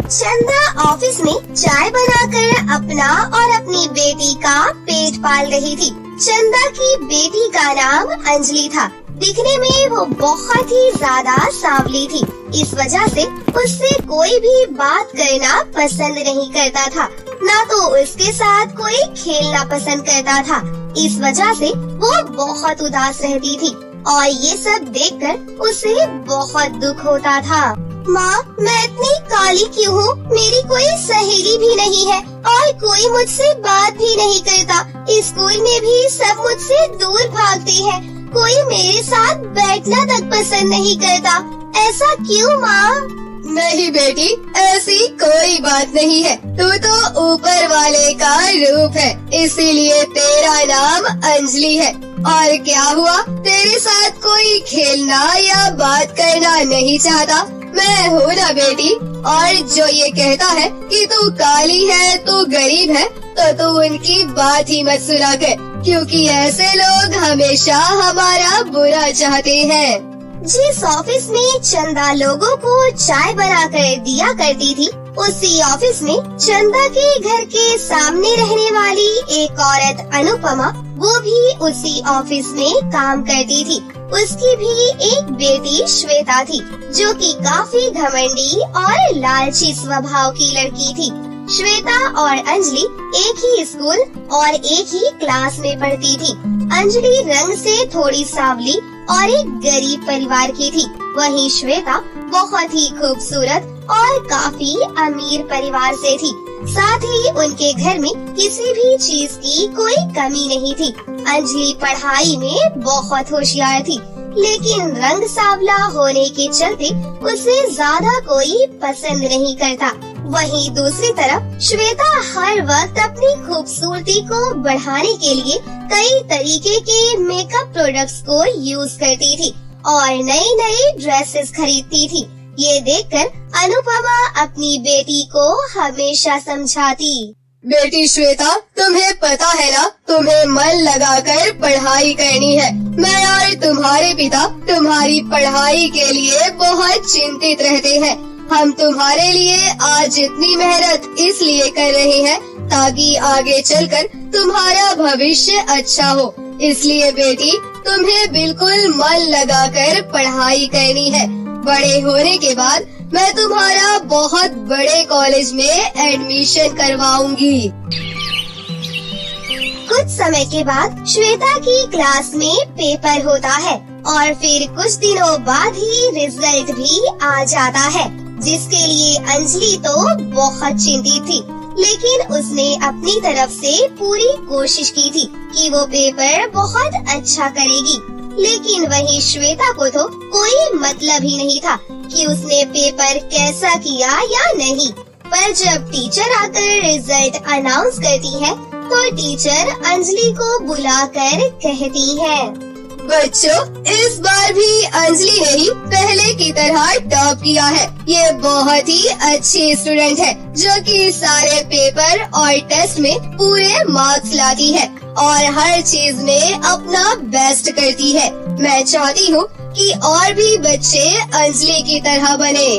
चंदा ऑफिस में चाय बनाकर अपना और अपनी बेटी का पेट पाल रही थी। चंदा की बेटी का नाम अंजलि था। दिखने में वो बहुत ही ज्यादा सांवली थी। इस वजह से उससे कोई भी बात करना पसंद नहीं करता था, ना तो उसके साथ कोई खेलना पसंद करता था। इस वजह से वो बहुत उदास रहती थी और ये सब देखकर उसे बहुत दुख होता था। माँ, मैं इतनी काली क्यों हूँ? मेरी कोई सहेली भी नहीं है और कोई मुझसे बात भी नहीं करता। स्कूल में भी सब मुझसे दूर भागते हैं। कोई मेरे साथ बैठना तक पसंद नहीं करता। ऐसा क्यों माँ? नहीं बेटी, ऐसी कोई बात नहीं है। तू तो ऊपर वाले का रूप है, इसीलिए तेरा नाम अंजलि है। और क्या हुआ, तेरे साथ कोई खेलना या बात करना नहीं चाहता? मैं हूँ ना बेटी। और जो ये कहता है कि तू काली है, तू गरीब है, तो तू उनकी बात ही मत सुना कर, क्योंकि ऐसे लोग हमेशा हमारा बुरा चाहते हैं। जिस ऑफिस में चंदा लोगों को चाय बनाकर दिया करती थी, उसी ऑफिस में चंदा के घर के सामने रहने वाली एक औरत अनुपमा, वो भी उसी ऑफिस में काम करती थी। उसकी भी एक बेटी श्वेता थी, जो कि काफी घमंडी और लालची स्वभाव की लड़की थी। श्वेता और अंजलि एक ही स्कूल और एक ही क्लास में पढ़ती थी। अंजलि रंग से थोड़ी सांवली और एक गरीब परिवार की थी, वहीं श्वेता बहुत ही खूबसूरत और काफी अमीर परिवार से थी। साथ ही उनके घर में किसी भी चीज की कोई कमी नहीं थी। अंजलि पढ़ाई में बहुत होशियार थी, लेकिन रंग सांवला होने के चलते उसे ज्यादा कोई पसंद नहीं करता। वहीं दूसरी तरफ श्वेता हर वक्त अपनी खूबसूरती को बढ़ाने के लिए कई तरीके के मेकअप प्रोडक्ट्स को यूज करती थी और नई नई ड्रेसेस खरीदती थी। ये देखकर अनुपमा अपनी बेटी को हमेशा समझाती। बेटी श्वेता, तुम्हें पता है ना, तुम्हें मन लगाकर पढ़ाई करनी है। मैं और तुम्हारे पिता तुम्हारी पढ़ाई के लिए बहुत चिंतित रहते हैं। हम तुम्हारे लिए आज इतनी मेहनत इसलिए कर रहे हैं ताकि आगे चलकर तुम्हारा भविष्य अच्छा हो। इसलिए बेटी, तुम्हें बिल्कुल मन लगाकर पढ़ाई करनी है। बड़े होने के बाद मैं तुम्हारा बहुत बड़े कॉलेज में एडमिशन करवाऊंगी। कुछ समय के बाद श्वेता की क्लास में पेपर होता है और फिर कुछ दिनों बाद ही रिजल्ट भी आ जाता है, जिसके लिए अंजलि तो बहुत चिंतित थी। लेकिन उसने अपनी तरफ से पूरी कोशिश की थी कि वो पेपर बहुत अच्छा करेगी। लेकिन वहीं श्वेता को तो कोई मतलब ही नहीं था कि उसने पेपर कैसा किया या नहीं। पर जब टीचर आकर रिजल्ट अनाउंस करती है, तो टीचर अंजलि को बुलाकर कहती है, बच्चों, इस बार भी अंजलि ने ही पहले की तरह टॉप किया है। ये बहुत ही अच्छी स्टूडेंट है, जो कि सारे पेपर और टेस्ट में पूरे मार्क्स लाती है और हर चीज में अपना बेस्ट करती है। मैं चाहती हूँ कि और भी बच्चे अंजलि की तरह बने।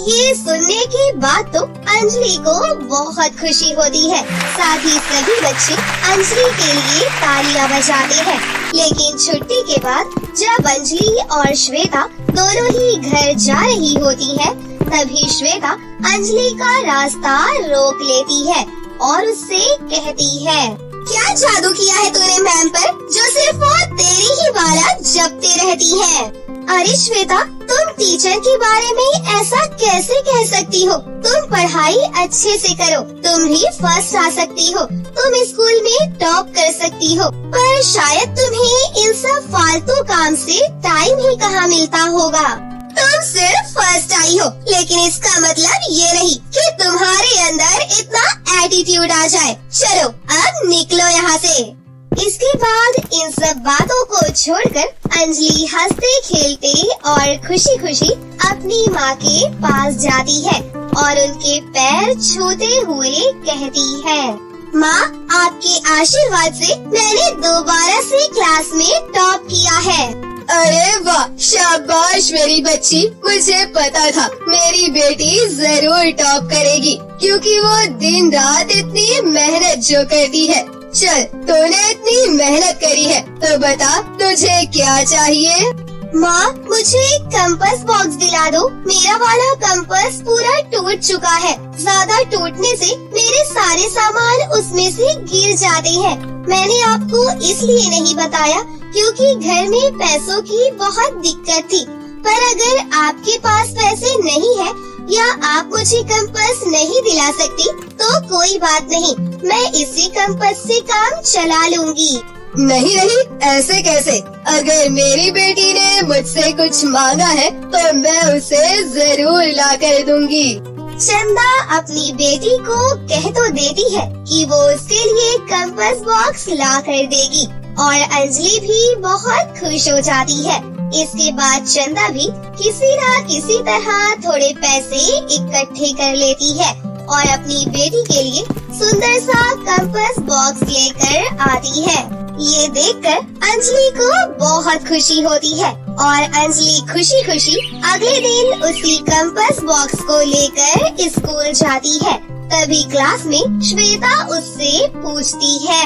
ये सुनने के बाद तो अंजलि को बहुत खुशी होती है। साथ ही सभी बच्चे अंजलि के लिए तालियां बजाते हैं। लेकिन छुट्टी के बाद जब अंजलि और श्वेता दोनों ही घर जा रही होती है, तभी श्वेता अंजलि का रास्ता रोक लेती है और उससे कहती है, क्या जादू किया है तूने मैम पर, जो सिर्फ वो तेरी ही बाला जपते रहती है? अरे श्वेता, तुम टीचर के बारे में ऐसा कैसे कह सकती हो? तुम पढ़ाई अच्छे से करो, तुम भी फर्स्ट आ सकती हो, तुम स्कूल में टॉप कर सकती हो, पर शायद तुम्हें इन सब फालतू काम से टाइम ही कहाँ मिलता होगा। तुम सिर्फ फर्स्ट आई हो, लेकिन इसका मतलब ये नहीं कि तुम्हारे अंदर इतना एटीट्यूड आ जाए। चलो अब निकलो यहाँ से। इसके बाद इन सब बातों को छोड़कर अंजलि हंसते खेलते और खुशी खुशी अपनी माँ के पास जाती है और उनके पैर छूते हुए कहती है, माँ, आपके आशीर्वाद से मैंने दोबारा से क्लास में टॉप किया है। अरे वाह, शाबाश मेरी बच्ची। मुझे पता था मेरी बेटी जरूर टॉप करेगी, क्योंकि वो दिन रात इतनी मेहनत जो करती है। चल, तूने इतनी मेहनत करी है तो बता तुझे क्या चाहिए। माँ, मुझे एक कंपास बॉक्स दिला दो। मेरा वाला कंपास पूरा टूट चुका है। ज्यादा टूटने से मेरे सारे सामान उसमें से गिर जाते हैं। मैंने आपको इसलिए नहीं बताया क्योंकि घर में पैसों की बहुत दिक्कत थी। पर अगर आपके पास पैसे नहीं है या आप मुझे कंपास नहीं दिला सकती तो कोई बात नहीं, मैं इसी कंपास से काम चला लूंगी। नहीं नहीं, ऐसे कैसे? अगर मेरी बेटी ने मुझसे कुछ मांगा है तो मैं उसे जरूर ला कर दूंगी। चंदा अपनी बेटी को कह तो देती है कि वो उसके लिए कंपास बॉक्स ला कर देगी और अंजलि भी बहुत खुश हो जाती है। इसके बाद चंदा भी किसी न किसी तरह थोड़े पैसे इकट्ठे कर लेती है और अपनी बेटी के लिए सुंदर सा कंपास बॉक्स लेकर आती है। ये देखकर अंजलि को बहुत खुशी होती है और अंजलि खुशी खुशी अगले दिन उसी कंपास बॉक्स को लेकर स्कूल जाती है। तभी क्लास में श्वेता उससे पूछती है,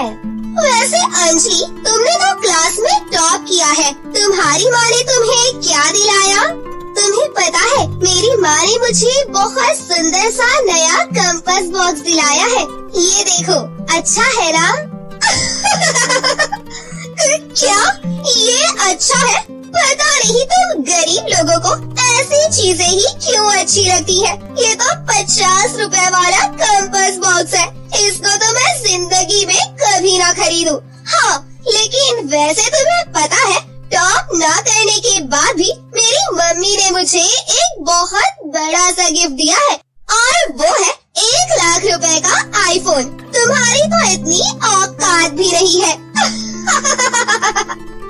वैसे अंजलि, तुमने तो क्लास में टॉप किया है, तुम्हारी माँ ने तुम्हें क्या दिलाया? तुम्हें पता है मेरी माँ ने मुझे बहुत सुंदर सा नया कंपास बॉक्स दिलाया है। ये देखो, अच्छा है ना? क्या ये अच्छा है? पता नहीं तुम गरीब लोगों को ऐसी चीजें ही क्यों अच्छी लगती है। ये तो 50 रुपए वाला कंपास बॉक्स है, इसको तो मैं जिंदगी में कभी ना खरीदूं। हाँ, लेकिन वैसे तुम्हें पता है टॉप ना करने के बाद भी मेरी मम्मी ने मुझे एक बहुत बड़ा सा गिफ्ट दिया है और वो है 1 लाख रुपए का आईफोन। तुम्हारी तो इतनी औकात भी नहीं है।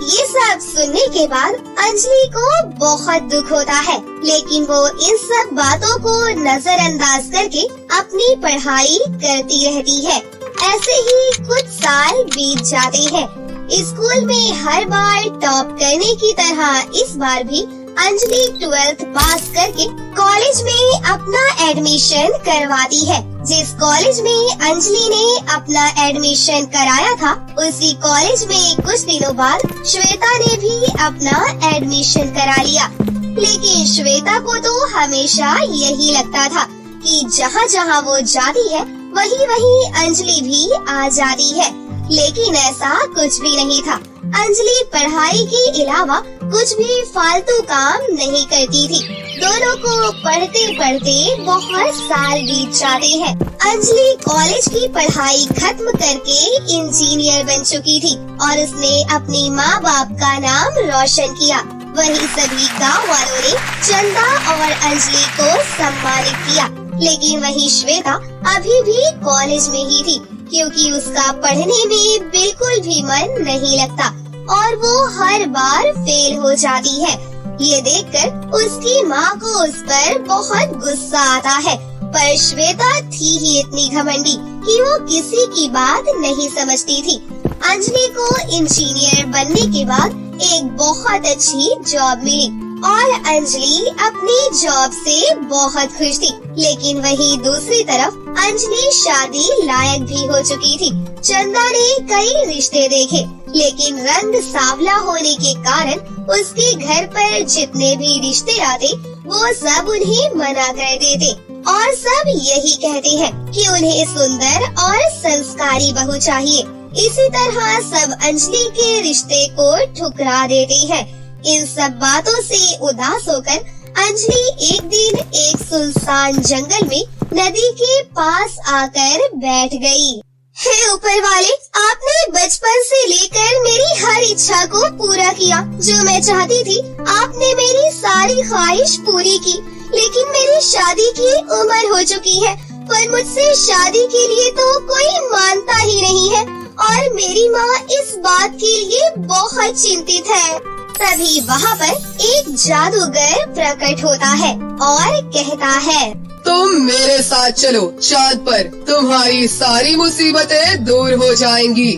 ये सब सुनने के बाद अंजलि को बहुत दुख होता है, लेकिन वो इन सब बातों को नजरअंदाज करके अपनी पढ़ाई करती रहती है। ऐसे ही कुछ साल बीत जाते हैं। स्कूल में हर बार टॉप करने की तरह इस बार भी अंजलि 12th पास करके कॉलेज में अपना एडमिशन करवाती है। जिस कॉलेज में अंजलि ने अपना एडमिशन कराया था, उसी कॉलेज में कुछ दिनों बाद श्वेता ने भी अपना एडमिशन करा लिया। लेकिन श्वेता को तो हमेशा यही लगता था कि जहाँ जहाँ वो जाती है वहीं वहीं अंजलि भी आ जाती है, लेकिन ऐसा कुछ भी नहीं था। अंजलि पढ़ाई के अलावा कुछ भी फालतू काम नहीं करती थी। दोनों को पढ़ते पढ़ते बहुत साल बीत जाते हैं। अंजलि कॉलेज की पढ़ाई खत्म करके इंजीनियर बन चुकी थी और उसने अपनी माँ बाप का नाम रोशन किया। वहीं सभी गाँव वालों ने चंदा और अंजलि को सम्मानित किया। लेकिन वहीं श्वेता अभी भी कॉलेज में ही थी, क्योंकि उसका पढ़ने में बिल्कुल भी मन नहीं लगता और वो हर बार फेल हो जाती है। ये देखकर उसकी माँ को उस पर बहुत गुस्सा आता है, पर श्वेता थी ही इतनी घमंडी कि वो किसी की बात नहीं समझती थी। अंजलि को इंजीनियर बनने के बाद एक बहुत अच्छी जॉब मिली और अंजलि अपनी जॉब से बहुत खुश थी। लेकिन वहीं दूसरी तरफ अंजलि शादी लायक भी हो चुकी थी। चंदा ने कई रिश्ते देखे, लेकिन रंग सांवला होने के कारण उसके घर पर जितने भी रिश्ते आते वो सब उन्हें मना कर देते और सब यही कहते हैं कि उन्हें सुंदर और संस्कारी बहू चाहिए। इसी तरह सब अंजलि के रिश्ते को ठुकरा देते हैं। इन सब बातों से उदास होकर अंजलि एक दिन एक सुनसान जंगल में नदी के पास आकर बैठ गई। हे ऊपर वाले, आपने बचपन से लेकर मेरी हर इच्छा को पूरा किया। जो मैं चाहती थी आपने मेरी सारी ख्वाहिश पूरी की, लेकिन मेरी शादी की उम्र हो चुकी है, पर मुझसे शादी के लिए तो कोई मानता ही नहीं है और मेरी माँ इस बात के लिए बहुत चिंतित है। तभी वहाँ पर एक जादूगर प्रकट होता है और कहता है, तुम मेरे साथ चलो चांद पर, तुम्हारी सारी मुसीबतें दूर हो जाएंगी।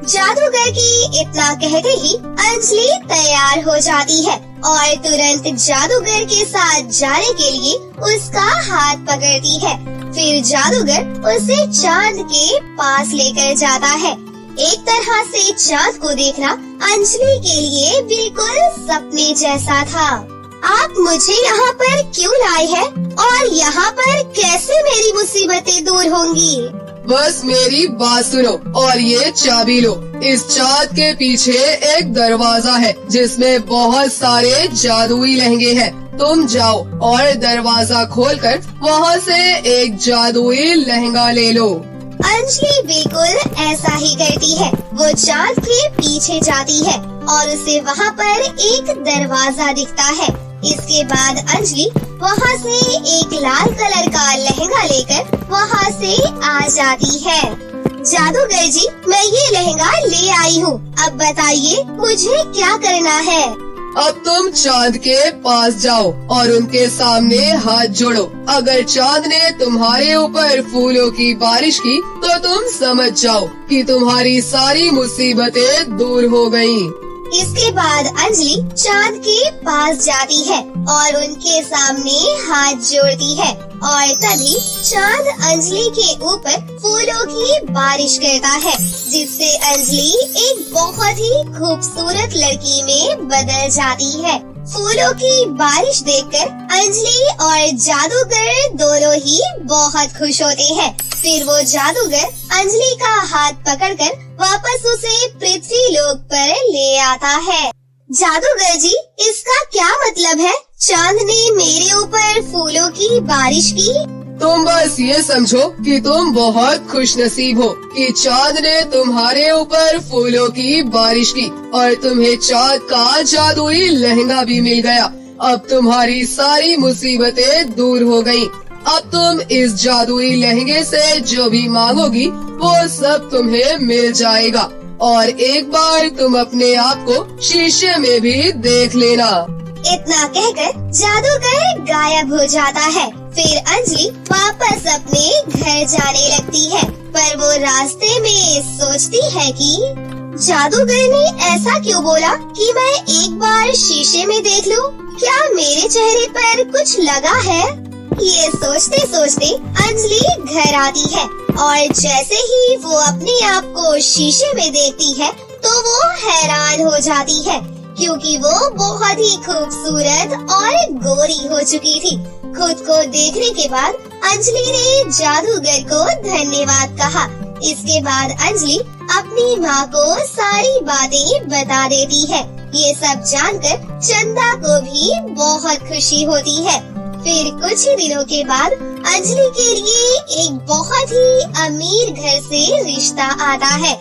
जादूगर की इतना कहते ही अंजलि तैयार हो जाती है और तुरंत जादूगर के साथ जाने के लिए उसका हाथ पकड़ती है। फिर जादूगर उसे चांद के पास लेकर जाता है। एक तरह से चांद को देखना अंजलि के लिए बिल्कुल सपने जैसा था। आप मुझे यहाँ पर क्यों लाए हैं और यहाँ पर कैसे मेरी मुसीबतें दूर होंगी? बस मेरी बात सुनो और ये चाबी लो। इस चांद के पीछे एक दरवाजा है जिसमें बहुत सारे जादुई लहंगे हैं। तुम जाओ और दरवाजा खोलकर वहाँ से एक जादुई लहंगा ले लो। अंजलि बिल्कुल ऐसा ही करती है। वो चांद के पीछे जाती है और उसे वहाँ पर एक दरवाजा दिखता है। इसके बाद अंजलि वहाँ से एक लाल कलर का लहंगा लेकर वहाँ से आ जाती है। जादूगर जी, मैं ये लहंगा ले आई हूँ। अब बताइए मुझे क्या करना है? अब तुम चांद के पास जाओ और उनके सामने हाथ जोड़ो। अगर चांद ने तुम्हारे ऊपर फूलों की बारिश की तो तुम समझ जाओ कि तुम्हारी सारी मुसीबतें दूर हो गयीं। इसके बाद अंजलि चांद के पास जाती है और उनके सामने हाथ जोड़ती है और तभी चांद अंजलि के ऊपर फूलों की बारिश करता है, जिससे अंजलि एक बहुत ही खूबसूरत लड़की में बदल जाती है। फूलों की बारिश देखकर अंजलि और जादूगर दोनों ही बहुत खुश होते हैं। फिर वो जादूगर अंजलि का हाथ पकड़कर वापस उसे पृथ्वी लोक पर ले आता है। जादूगर जी, इसका क्या मतलब है? चांद ने मेरे ऊपर फूलों की बारिश की? तुम बस ये समझो कि तुम बहुत खुशनसीब हो कि चांद ने तुम्हारे ऊपर फूलों की बारिश की और तुम्हें चांद का जादुई लहंगा भी मिल गया। अब तुम्हारी सारी मुसीबतें दूर हो गयी। अब तुम इस जादुई लहंगे से जो भी मांगोगी वो सब तुम्हें मिल जाएगा। और एक बार तुम अपने आप को शीशे में भी देख लेना। इतना कहकर जादूगर गायब हो जाता है। फिर अंजलि वापस अपने घर जाने लगती है, पर वो रास्ते में सोचती है कि जादूगर ने ऐसा क्यों बोला कि मैं एक बार शीशे में देख लूं? क्या मेरे चेहरे पर कुछ लगा है? ये सोचते सोचते अंजलि घर आती है और जैसे ही वो अपने आप को शीशे में देखती है तो वो हैरान हो जाती है, क्योंकि वो बहुत ही खूबसूरत और गोरी हो चुकी थी। खुद को देखने के बाद अंजलि ने जादूगर को धन्यवाद कहा। इसके बाद अंजलि अपनी माँ को सारी बातें बता देती है। ये सब जानकर चंदा को भी बहुत खुशी होती है। फिर कुछ ही दिनों के बाद अंजलि के लिए एक बहुत ही अमीर घर से रिश्ता आता है।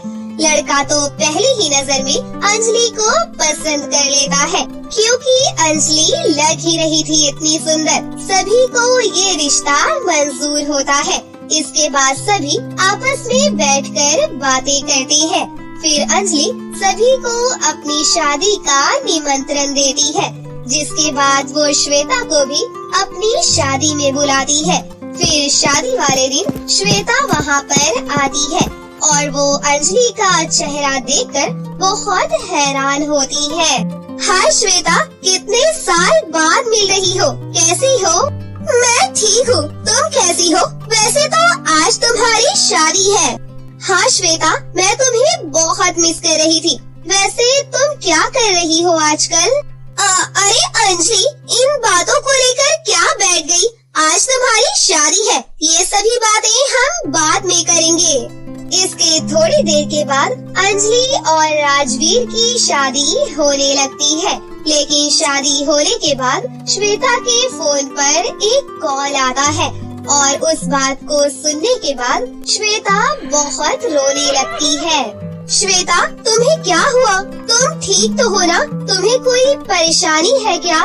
लड़का तो पहली ही नजर में अंजलि को पसंद कर लेता है, क्योंकि अंजलि लग ही रही थी इतनी सुंदर। सभी को ये रिश्ता मंजूर होता है। इसके बाद सभी आपस में बैठकर बातें करते हैं। फिर अंजलि सभी को अपनी शादी का निमंत्रण देती है, जिसके बाद वो श्वेता को भी अपनी शादी में बुलाती है। फिर शादी वाले दिन श्वेता वहाँ पर आती है और वो अंजलि का चेहरा देखकर बहुत हैरान होती है। हाय श्वेता, कितने साल बाद मिल रही हो, कैसी हो? मैं ठीक हूँ, तुम कैसी हो? वैसे तो आज तुम्हारी शादी है। हाँ श्वेता, मैं तुम्हें बहुत मिस कर रही थी। वैसे तुम क्या कर रही हो आजकल? अरे अंजलि, इन बातों को लेकर क्या बैठ गई? आज तुम्हारी शादी है, ये सभी बातें हम बाद में करेंगे। इसके थोड़ी देर के बाद अंजलि और राजवीर की शादी होने लगती है। लेकिन शादी होने के बाद श्वेता के फोन पर एक कॉल आता है और उस बात को सुनने के बाद श्वेता बहुत रोने लगती है। श्वेता, तुम्हें क्या हुआ? तुम ठीक तो हो ना? तुम्हें कोई परेशानी है क्या?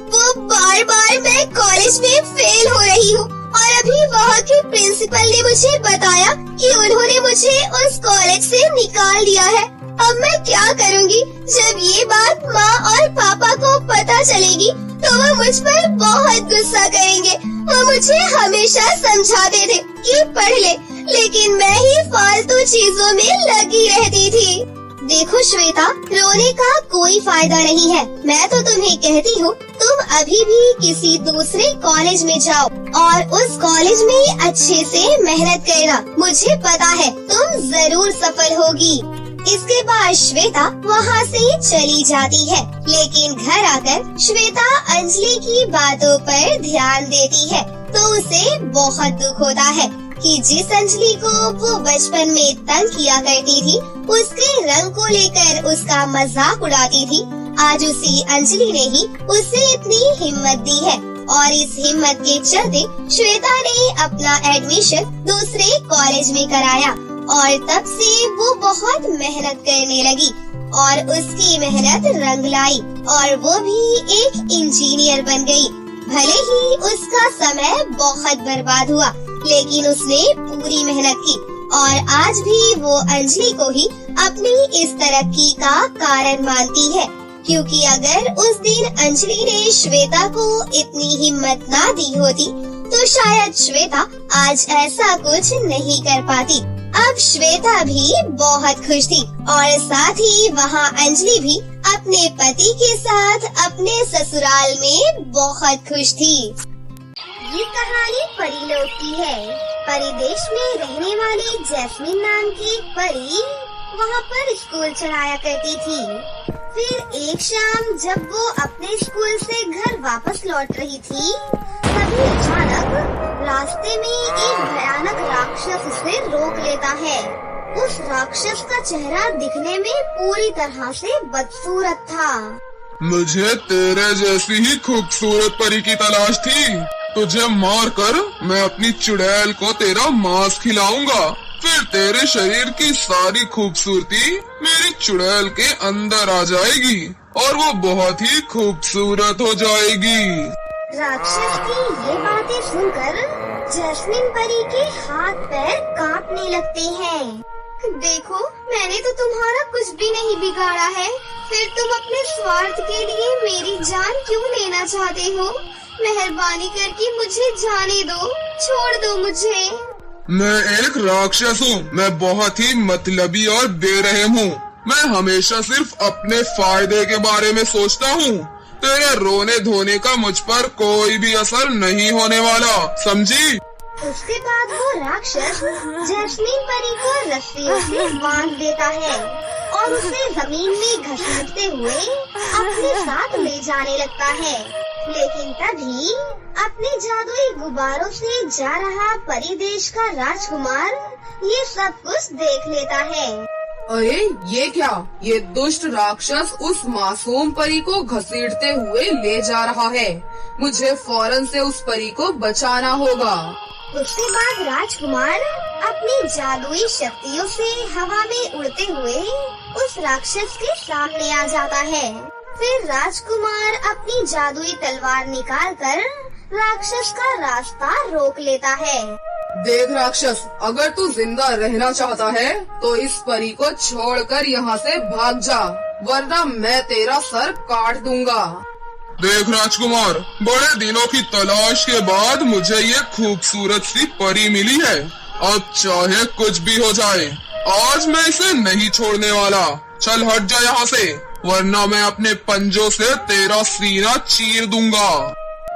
वो बार बार मैं कॉलेज में फेल हो रही हूँ और अभी वहाँ के प्रिंसिपल ने मुझे बताया कि उन्होंने मुझे उस कॉलेज से निकाल दिया है। अब मैं क्या करूँगी? जब ये बात माँ और पापा को पता चलेगी तो वो मुझ पर बहुत गुस्सा करेंगे। वो मुझे हमेशा समझाते थे कि पढ़ ले, लेकिन मैं ही फालतू चीजों में लगी रहती थी। देखो श्वेता, रोने का कोई फायदा नहीं है। मैं तो तुम्हें कहती हूँ, तुम अभी भी किसी दूसरे कॉलेज में जाओ और उस कॉलेज में अच्छे से मेहनत करना। मुझे पता है तुम जरूर सफल होगी। इसके बाद श्वेता वहाँ से चली जाती है, लेकिन घर आकर श्वेता अंजलि की बातों पर ध्यान देती है तो उसे बहुत दुख होता है कि जिस अंजलि को वो बचपन में तंग किया करती थी, उसके रंग को लेकर उसका मजाक उड़ाती थी, आज उसी अंजलि ने ही उसे इतनी हिम्मत दी है। और इस हिम्मत के चलते श्वेता ने अपना एडमिशन दूसरे कॉलेज में कराया और तब से वो बहुत मेहनत करने लगी और उसकी मेहनत रंग लाई और वो भी एक इंजीनियर बन गई। भले ही उसका समय बहुत बर्बाद हुआ, लेकिन उसने पूरी मेहनत की और आज भी वो अंजलि को ही अपनी इस तरक्की का कारण मानती है, क्योंकि अगर उस दिन अंजलि ने श्वेता को इतनी हिम्मत ना दी होती तो शायद श्वेता आज ऐसा कुछ नहीं कर पाती। अब श्वेता भी बहुत खुश थी और साथ ही वहाँ अंजलि भी अपने पति के साथ अपने ससुराल में बहुत खुश थी। ये कहानी परी लोग की है। परी देश में रहने वाली जैस्मिन नाम की परी वहाँ पर स्कूल चलाया करती थी। फिर एक शाम जब वो अपने स्कूल से घर वापस लौट रही थी, तभी अचानक रास्ते में एक भयानक राक्षस उसे रोक लेता है। उस राक्षस का चेहरा दिखने में पूरी तरह से बदसूरत था। मुझे तेरे जैसी ही खूबसूरत परी की तलाश थी। तुझे मार कर मैं अपनी चुड़ैल को तेरा मांस खिलाऊंगा, फिर तेरे शरीर की सारी खूबसूरती मेरी चुड़ैल के अंदर आ जाएगी और वो बहुत ही खूबसूरत हो जाएगी। राक्षस की ये बातें सुनकर जैस्मिन परी के हाथ पैर कांपने लगते हैं। देखो, मैंने तो तुम्हारा कुछ भी नहीं बिगाड़ा है, फिर तुम अपने स्वार्थ के लिए मेरी जान क्यों लेना चाहते हो? मेहरबानी करके मुझे जाने दो, छोड़ दो मुझे। मैं एक राक्षस हूँ, मैं बहुत ही मतलबी और बेरहम हूँ। मैं हमेशा सिर्फ अपने फायदे के बारे में सोचता हूँ। तेरे रोने धोने का मुझ पर कोई भी असर नहीं होने वाला, समझी? उसके बाद वो राक्षस जैस्मिन परी को रस्सियों से बांध देता है और उसे जमीन में घसीटते हुए अपने साथ ले जाने लगता है। लेकिन तभी अपने जादुई गुब्बारों से जा रहा परिदेश का राजकुमार ये सब कुछ देख लेता है। अरे ये क्या? ये दुष्ट राक्षस उस मासूम परी को घसीटते हुए ले जा रहा है। मुझे फौरन से उस परी को बचाना होगा। उसके बाद राजकुमार अपनी जादुई शक्तियों से हवा में उड़ते हुए उस राक्षस के सामने आ जाता है। फिर राजकुमार अपनी जादुई तलवार निकालकर राक्षस का रास्ता रोक लेता है। देख राक्षस, अगर तू जिंदा रहना चाहता है तो इस परी को छोड़कर यहाँ से भाग जा, वरना मैं तेरा सर काट दूंगा। देख राजकुमार, बड़े दिनों की तलाश के बाद मुझे ये खूबसूरत सी परी मिली है। अब चाहे कुछ भी हो जाए, आज मैं इसे नहीं छोड़ने वाला। चल हट जा यहाँ से, वरना मैं अपने पंजों से तेरा सीना चीर दूंगा।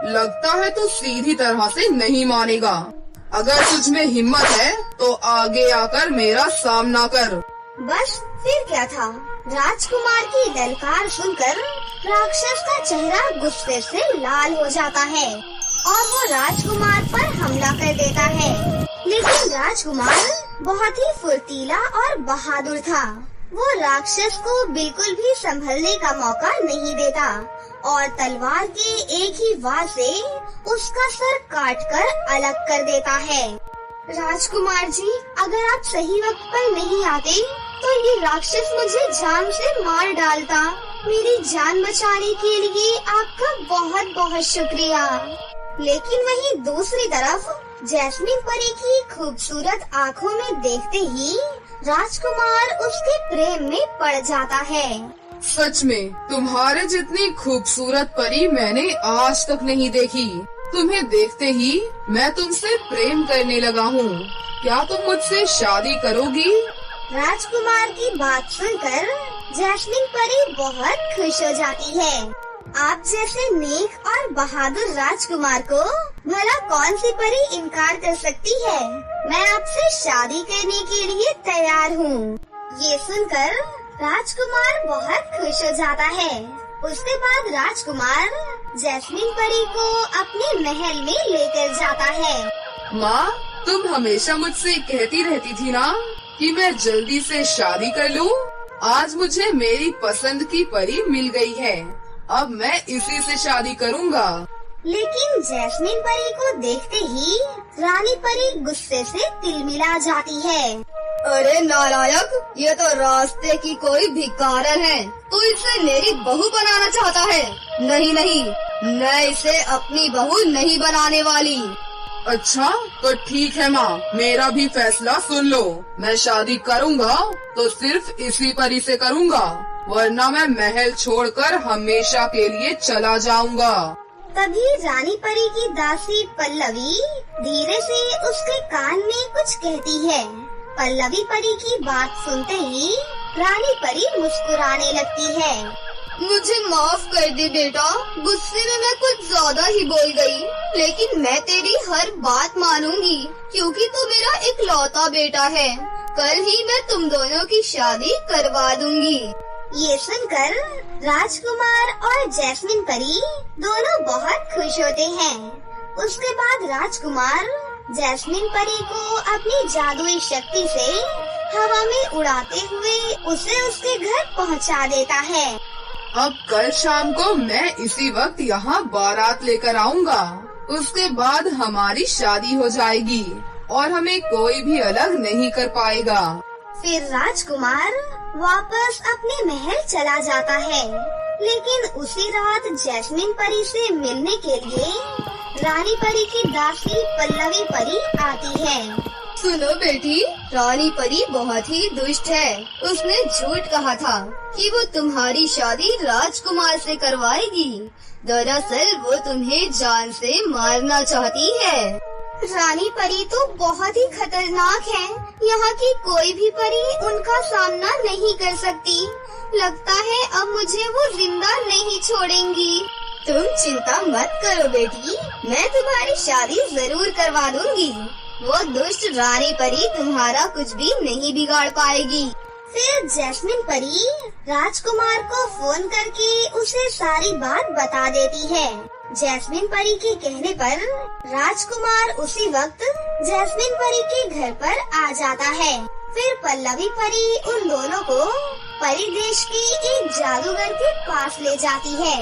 लगता है तू सीधी तरह से नहीं मानेगा। अगर तुझ में हिम्मत है तो आगे आकर मेरा सामना कर। बस फिर क्या था, राजकुमार की ललकार सुनकर राक्षस का चेहरा गुस्से से लाल हो जाता है और वो राजकुमार पर हमला कर देता है। लेकिन राजकुमार बहुत ही फुर्तीला और बहादुर था। वो राक्षस को बिल्कुल भी संभलने का मौका नहीं देता और तलवार के एक ही वार से उसका सर काटकर अलग कर देता है। राजकुमार जी, अगर आप सही वक्त पर नहीं आते तो ये राक्षस मुझे जान से मार डालता। मेरी जान बचाने के लिए आपका बहुत बहुत शुक्रिया। लेकिन वहीं दूसरी तरफ जैस्मिन परी की खूबसूरत आँखों में देखते ही राजकुमार उसके प्रेम में पड़ जाता है। सच में तुम्हारे जितनी खूबसूरत परी मैंने आज तक नहीं देखी। तुम्हें देखते ही मैं तुमसे प्रेम करने लगा हूँ। क्या तुम मुझसे शादी करोगी? राजकुमार की बात सुनकर जैस्मिन परी बहुत खुश हो जाती है। आप जैसे नेक और बहादुर राजकुमार को भला कौन सी परी इनकार कर सकती है। मैं आपसे शादी करने के लिए तैयार हूँ। ये सुनकर राजकुमार बहुत खुश हो जाता है। उसके बाद राजकुमार जैस्मिन परी को अपने महल में लेकर जाता है। माँ, तुम हमेशा मुझसे कहती रहती थी ना कि मैं जल्दी से शादी कर लूँ। आज मुझे मेरी पसंद की परी मिल गई है। अब मैं इसी से शादी करूँगा। लेकिन जैस्मिन परी को देखते ही रानी परी गुस्से से तिलमिला जाती है। अरे नालायक, ये तो रास्ते की कोई भिखारन है। तू इसे मेरी बहू बनाना चाहता है? नहीं नहीं, मैं इसे अपनी बहू नहीं बनाने वाली। अच्छा तो ठीक है माँ, मेरा भी फैसला सुन लो। मैं शादी करूँगा तो सिर्फ इसी परी से करूँगा, वरना मैं महल छोड़कर हमेशा के लिए चला जाऊँगा। तभी रानी परी की दासी पल्लवी धीरे से उसके कान में कुछ कहती है। पल्लवी परी की बात सुनते ही रानी परी मुस्कुराने लगती है। मुझे माफ कर दे बेटा, गुस्से में मैं कुछ ज्यादा ही बोल गई, लेकिन मैं तेरी हर बात मानूंगी क्योंकि तू मेरा इकलौता बेटा है। कल ही मैं तुम दोनों की शादी करवा दूंगी। ये सुनकर राजकुमार और जैस्मिन परी दोनों बहुत खुश होते हैं। उसके बाद राजकुमार जैस्मिन परी को अपनी जादुई शक्ति से हवा में उड़ाते हुए उसे उसके घर पहुंचा देता है। अब कल शाम को मैं इसी वक्त यहाँ बारात लेकर आऊँगा। उसके बाद हमारी शादी हो जाएगी और हमें कोई भी अलग नहीं कर पाएगा। फिर राजकुमार वापस अपने महल चला जाता है। लेकिन उसी रात जैस्मिन परी से मिलने के लिए रानी परी की दासी पल्लवी परी आती है। सुनो बेटी, रानी परी बहुत ही दुष्ट है। उसने झूठ कहा था कि वो तुम्हारी शादी राजकुमार से करवाएगी। दरअसल वो तुम्हें जान से मारना चाहती है। रानी परी तो बहुत ही खतरनाक है। यहाँ की कोई भी परी उनका सामना नहीं कर सकती। लगता है अब मुझे वो जिंदा नहीं छोड़ेंगी। तुम चिंता मत करो बेटी, मैं तुम्हारी शादी जरूर करवा दूंगी। वो दुष्ट रानी परी तुम्हारा कुछ भी नहीं बिगाड़ पाएगी। फिर जैस्मिन परी राजकुमार को फोन करके उसे सारी बात बता देती है। जैस्मिन परी के कहने पर राजकुमार उसी वक्त जैस्मिन परी के घर पर आ जाता है। फिर पल्लवी परी उन दोनों को परी देश के एक जादूगर के पास ले जाती है।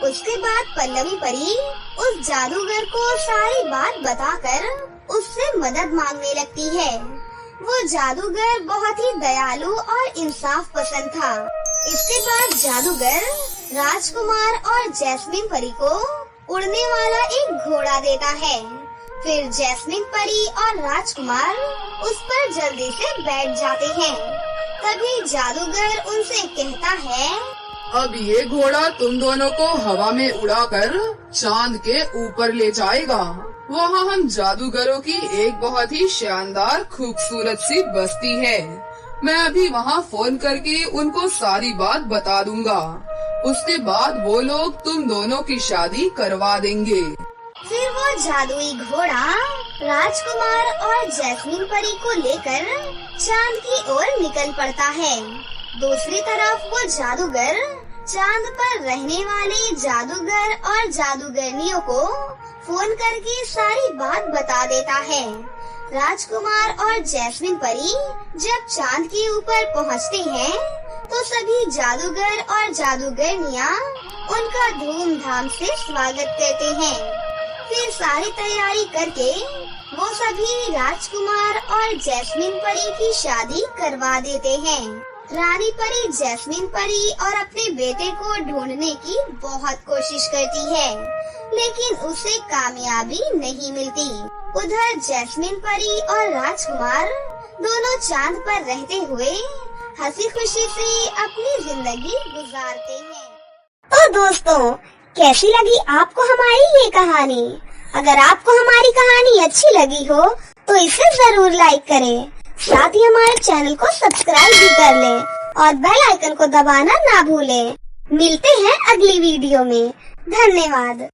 उसके बाद पल्लवी परी उस जादूगर को सारी बात बताकर उससे मदद मांगने लगती है। वो जादूगर बहुत ही दयालु और इंसाफ पसंद था। इसके बाद जादूगर राजकुमार और जैस्मिन परी को उड़ने वाला एक घोड़ा देता है। फिर जैस्मिन परी और राजकुमार उस पर जल्दी से बैठ जाते हैं। तभी जादूगर उनसे कहता है, अब ये घोड़ा तुम दोनों को हवा में उड़ाकर चांद के ऊपर ले जाएगा। वहाँ हम जादूगरों की एक बहुत ही शानदार खूबसूरत सी बस्ती है। मैं अभी वहाँ फोन करके उनको सारी बात बता दूंगा। उसके बाद वो लोग तुम दोनों की शादी करवा देंगे। फिर वो जादुई घोड़ा राजकुमार और जैस्मिन परी को लेकर चांद की ओर निकल पड़ता है। दूसरी तरफ वो जादूगर चांद पर रहने वाले जादूगर और जादूगरनियों को फोन करके सारी बात बता देता है। राजकुमार और जैस्मिन परी जब चांद के ऊपर पहुंचते हैं तो सभी जादूगर और जादूगरनियां उनका धूमधाम से स्वागत करते हैं। फिर सारी तैयारी करके वो सभी राजकुमार और जैस्मिन परी की शादी करवा देते हैं। रानी परी जैस्मिन परी और अपने बेटे को ढूंढने की बहुत कोशिश करती है, लेकिन उसे कामयाबी नहीं मिलती। उधर जैस्मिन परी और राजकुमार दोनों चांद पर रहते हुए हंसी खुशी से अपनी जिंदगी गुजारते हैं। तो दोस्तों, कैसी लगी आपको हमारी ये कहानी? अगर आपको हमारी कहानी अच्छी लगी हो तो इसे जरूर लाइक करें। साथ ही हमारे चैनल को सब्सक्राइब भी कर लें और बेल आइकन को दबाना ना भूलें। मिलते हैं अगली वीडियो में। धन्यवाद।